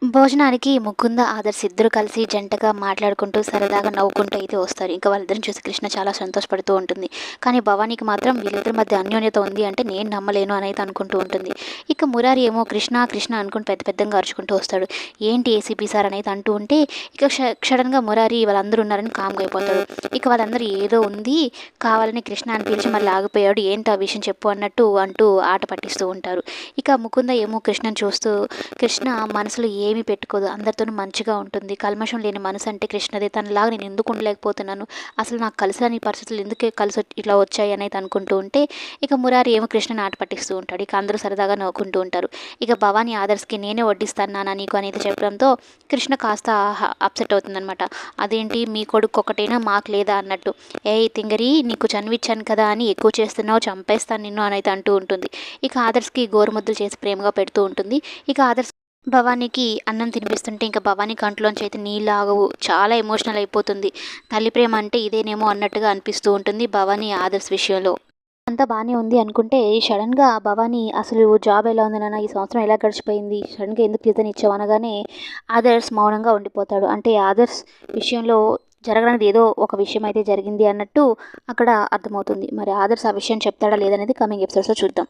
భోజనానికి ముకుంద, ఆదర్శ్ ఇద్దరు కలిసి జంటగా మాట్లాడుకుంటూ, సరదాగా నవ్వుకుంటూ అయితే వస్తారు. ఇంకా వాళ్ళిద్దరిని చూసి కృష్ణ చాలా సంతోషపడుతూ ఉంటుంది. కానీ భవానీకి మాత్రం వీళ్ళిద్దరి మధ్య అన్యోన్యత ఉంది అంటే నేను నమ్మలేను అనైతే అనుకుంటూ ఉంటుంది. ఇక మురారి ఏమో కృష్ణ, కృష్ణ అనుకుంటూ పెద్ద పెద్దంగా అరుచుకుంటూ వస్తాడు. ఏంటి ఏసీపీ సార్ అనైతే అంటూ ఉంటే, ఇక సడన్‌గా మురారి వాళ్ళందరూ ఉన్నారని కామ్‌గా అయిపోతాడు. ఇక వాళ్ళందరూ ఏదో ఉంది, కావాలని కృష్ణ అని పిలిచి మళ్ళీ ఆగిపోయాడు. ఏంటి ఆ విషయం చెప్పు అన్నట్టు అంటూ ఆట పట్టిస్తూ ఉంటారు. ఇక ముకుంద ఏమో కృష్ణని చూస్తూ, కృష్ణ మనసులో ఏమీ పెట్టుకోదు, అందరితోనూ మంచిగా ఉంటుంది, కల్మషం లేని మనసు అంటే కృష్ణదే, తనలాగా నేను ఎందుకు ఉండలేకపోతున్నాను, అసలు నాకు కలిసి రాని పరిస్థితులు ఎందుకే కలిసి ఇట్లా వచ్చాయి అనేది అనుకుంటూ ఉంటే, ఇక మురారి ఏమో కృష్ణని ఆట పట్టిస్తూ ఉంటాడు. ఇక అందరూ సరదాగా నవ్వుకుంటూ ఉంటారు. ఇక భవానీ ఆదర్శ్కి నేనే వడ్డిస్తాను నాన్న నీకు అనేది చెప్పడంతో కృష్ణ కాస్త అప్సెట్ అవుతుందనమాట. అదేంటి మీ కొడుకు ఒకటేనా మాకు లేదా అన్నట్టు, ఏయ్ తింగరి నీకు చనివిచ్చాను కదా అని ఎక్కువ చేస్తున్నావు, చంపేస్తాను నిన్ను అని అయితే అంటూ ఉంటుంది. ఇక ఆదర్శ్కి గోరుముద్దలు చేసి ప్రేమగా పెడుతూ ఉంటుంది. ఇక ఆదర్శ్ భవానీకి అన్నం తినిపిస్తుంటే ఇంకా భవానీ కంట్లోంచి అయితే నీళ్ళు ఆగవు, చాలా ఎమోషనల్ అయిపోతుంది. తల్లి ప్రేమ అంటే ఇదేనేమో అన్నట్టుగా అనిపిస్తూ ఉంటుంది భవానీ ఆదర్శ్ విషయంలో. అంతా బాగానే ఉంది అనుకుంటే సడన్గా భవానీ అసలు జాబ్ ఎలా ఉంది నాన్న, ఈ సంవత్సరం ఎలా గడిచిపోయింది, సడన్గా ఎందుకు రీజన్ ఇచ్చావు అనగానే ఆదర్శ్ మౌనంగా ఉండిపోతాడు. అంటే ఆదర్శ్ విషయంలో జరగనిది ఏదో ఒక విషయం అయితే జరిగింది అన్నట్టు అక్కడ అర్థమవుతుంది. మరి ఆదర్శ్ ఆ విషయం చెప్తాడా లేదనేది కమింగ్ ఎపిసోడ్స్లో చూద్దాం.